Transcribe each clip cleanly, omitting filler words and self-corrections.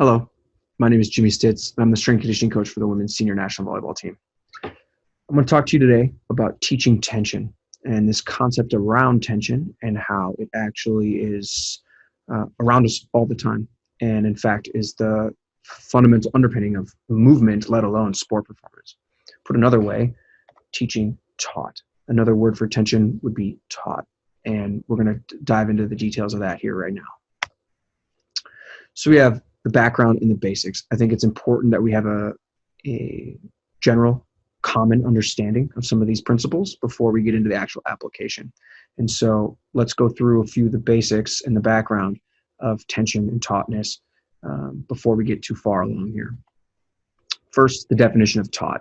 Hello, my name is Jimmy Stitz, and I'm the strength conditioning coach for the women's senior national volleyball team. I'm going to talk to you today about teaching tension and this concept around tension and how it actually is around us all the time. And in fact, is the fundamental underpinning of movement, let alone sport performance. Put another way, teaching taught. Another word for tension would be taught. And we're going to dive into the details of that here right now. So we have the background and the basics. I think it's important that we have a general common understanding of some of these principles before we get into the actual application. And so let's go through a few of the basics and the background of tension and tautness before we get too far along here. First, the definition of taut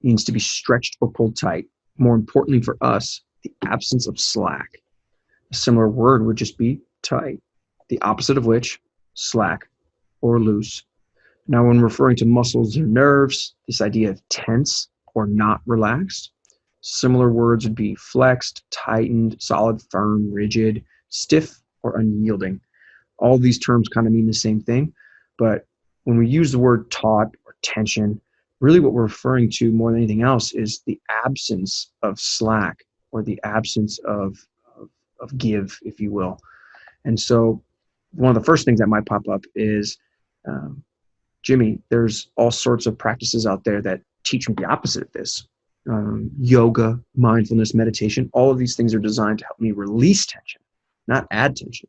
means to be stretched or pulled tight. More importantly for us, the absence of slack. A similar word would just be tight, the opposite of which, slack or loose. Now, when referring to muscles or nerves, this idea of tense or not relaxed, similar words would be flexed, tightened, solid, firm, rigid, stiff, or unyielding. All these terms kind of mean the same thing, but when we use the word taut or tension, really what we're referring to more than anything else is the absence of slack or the absence of give, if you will. And so one of the first things that might pop up is, Jimmy, there's all sorts of practices out there that teach me the opposite of this. Yoga, mindfulness, meditation, all of these things are designed to help me release tension, not add tension.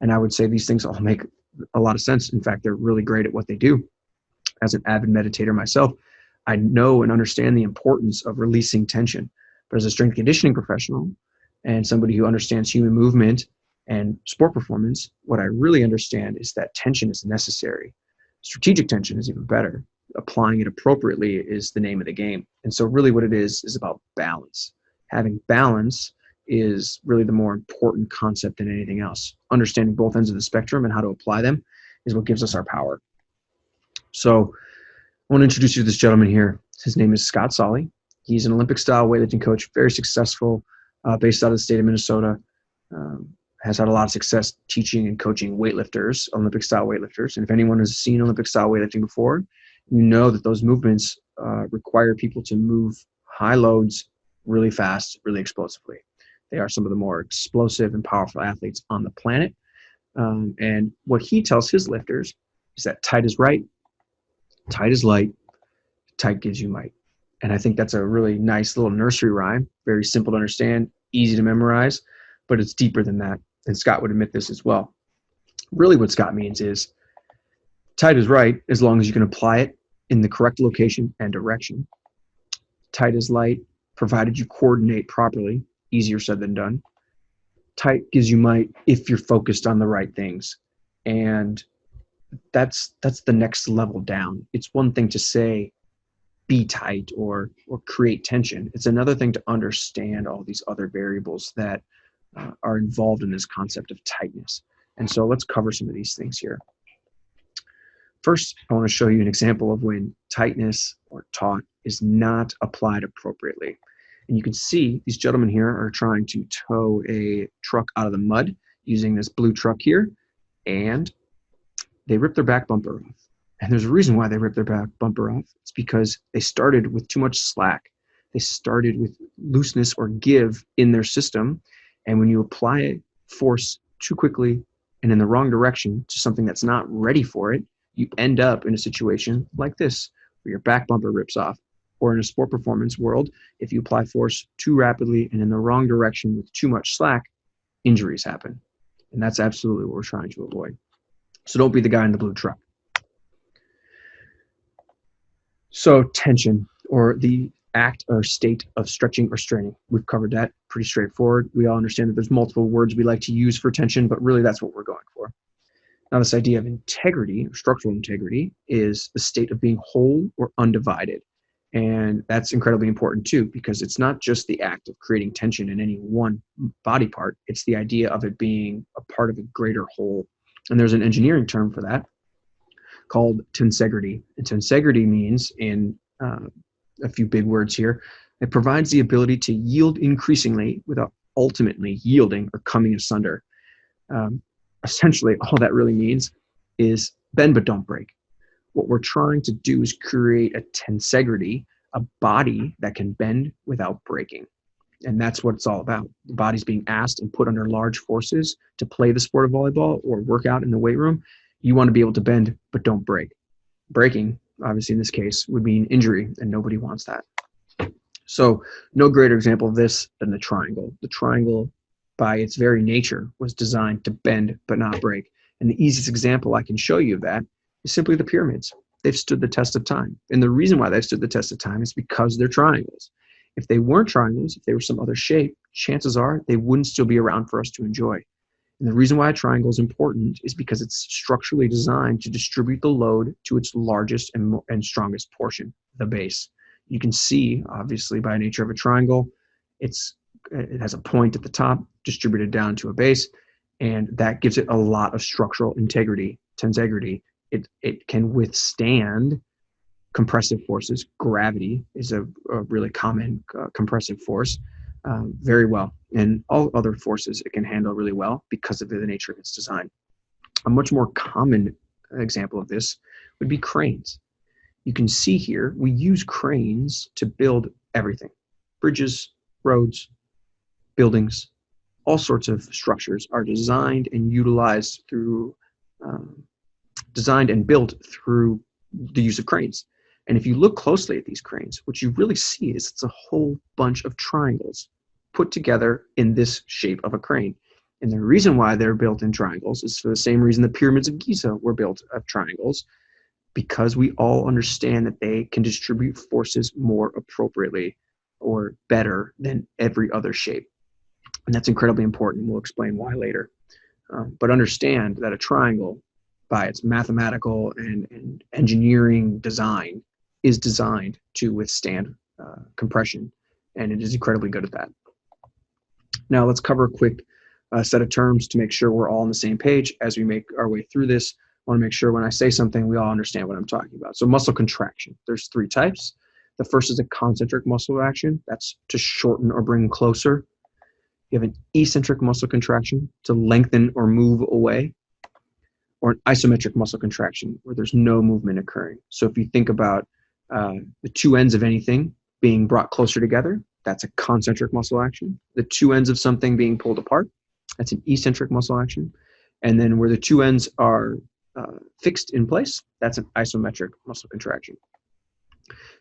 And I would say these things all make a lot of sense. In fact, they're really great at what they do. As an avid meditator myself, I know and understand the importance of releasing tension. But as a strength conditioning professional and somebody who understands human movement and sport performance, what I really understand is that tension is necessary. Strategic tension is even better. Applying it appropriately is the name of the game. And so really what it is about balance. Having balance is really the more important concept than anything else. Understanding both ends of the spectrum and how to apply them is what gives us our power. So I want to introduce you to this gentleman here. His name is Scott Solly. He's an Olympic-style weightlifting coach, very successful, based out of the state of Minnesota. Has had a lot of success teaching and coaching weightlifters, Olympic-style weightlifters. And if anyone has seen Olympic-style weightlifting before, you know that those movements require people to move high loads really fast, really explosively. They are some of the more explosive and powerful athletes on the planet. And what he tells his lifters is that tight is right, tight is light, tight gives you might. And I think that's a really nice little nursery rhyme, very simple to understand, easy to memorize, but it's deeper than that. And Scott would admit this as well. Really what Scott means is tight is right as long as you can apply it in the correct location and direction. Tight is light, provided you coordinate properly. Easier said than done. Tight gives you might if you're focused on the right things. And that's the next level down. It's one thing to say, be tight or create tension. It's another thing to understand all these other variables that are involved in this concept of tightness. And so let's cover some of these things here. First, I want to show you an example of when tightness or taut is not applied appropriately. And you can see these gentlemen here are trying to tow a truck out of the mud using this blue truck here, and they rip their back bumper off. And there's a reason why they rip their back bumper off. It's because they started with too much slack. They started with looseness or give in their system. And when you apply force too quickly and in the wrong direction to something that's not ready for it, you end up in a situation like this, where your back bumper rips off. Or in a sport performance world, if you apply force too rapidly and in the wrong direction with too much slack, injuries happen. And that's absolutely what we're trying to avoid. So don't be the guy in the blue truck. So tension, or the act or state of stretching or straining. We've covered that, pretty straightforward. We all understand that there's multiple words we like to use for tension, but really that's what we're going for. Now, this idea of integrity, or structural integrity, is the state of being whole or undivided. And that's incredibly important too, because it's not just the act of creating tension in any one body part. It's the idea of it being a part of a greater whole. And there's an engineering term for that called tensegrity. And tensegrity means, in a few big words here, it provides the ability to yield increasingly without ultimately yielding or coming asunder. Essentially, all that really means is Bend but don't break. What we're trying to do is create a tensegrity, a body that can bend without breaking. And that's what it's all about. The body's being asked and put under large forces to play the sport of volleyball or work out in the weight room. You want to be able to bend but don't break. Breaking, obviously in this case, would mean injury, and nobody wants that. So no greater example of this than the triangle. The triangle, by its very nature, was designed to bend but not break. And the easiest example I can show you of that is simply the pyramids. They've stood the test of time. And the reason why they've stood the test of time is because they're triangles. If they weren't triangles, if they were some other shape, chances are they wouldn't still be around for us to enjoy. And the reason why a triangle is important is because it's structurally designed to distribute the load to its largest and strongest portion, the base. You can see, obviously, by nature of a triangle, it has a point at the top, distributed down to a base, and that gives it a lot of structural integrity, tensegrity. It can withstand compressive forces. Gravity is a really common compressive force very well. And all other forces it can handle really well because of the nature of its design. A much more common example of this would be cranes. You can see here, we use cranes to build everything. Bridges, roads, buildings, all sorts of structures are designed and utilized through, designed and built through the use of cranes. And if you look closely at these cranes, what you really see is it's a whole bunch of triangles put together in this shape of a crane. And the reason why they're built in triangles is for the same reason the pyramids of Giza were built of triangles, because we all understand that they can distribute forces more appropriately or better than every other shape. And that's incredibly important. We'll explain why later. But understand that a triangle, by its mathematical and engineering design, is designed to withstand compression, and it is incredibly good at that. Now let's cover a quick set of terms to make sure we're all on the same page as we make our way through this. I want to make sure when I say something, we all understand what I'm talking about. So muscle contraction, there's three types. The first is a concentric muscle action. That's to shorten or bring closer. You have an eccentric muscle contraction to lengthen or move away, or an isometric muscle contraction where there's no movement occurring. So if you think about the two ends of anything being brought closer together, that's a concentric muscle action. The two ends of something being pulled apart, that's an eccentric muscle action. And then where the two ends are fixed in place, that's an isometric muscle contraction.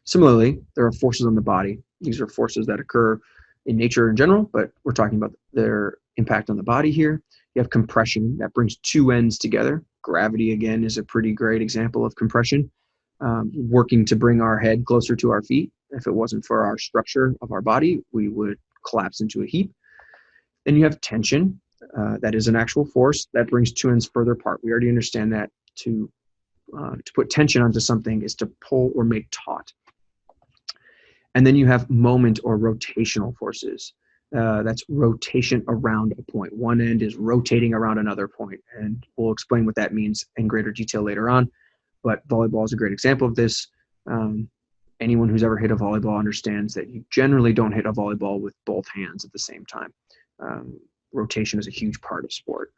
Similarly, there are forces on the body. These are forces that occur in nature in general, but we're talking about their impact on the body here. You have compression that brings two ends together. Gravity, again, is a pretty great example of compression, working to bring our head closer to our feet. If it wasn't for our structure of our body, we would collapse into a heap. Then you have tension. That is an actual force that brings two ends further apart. We already understand that to put tension onto something is to pull or make taut. And then you have moment or rotational forces. That's rotation around a point. One end is rotating around another point, and we'll explain what that means in greater detail later on. But volleyball is a great example of this. Anyone who's ever hit a volleyball understands that you generally don't hit a volleyball with both hands at the same time. Rotation is a huge part of sport.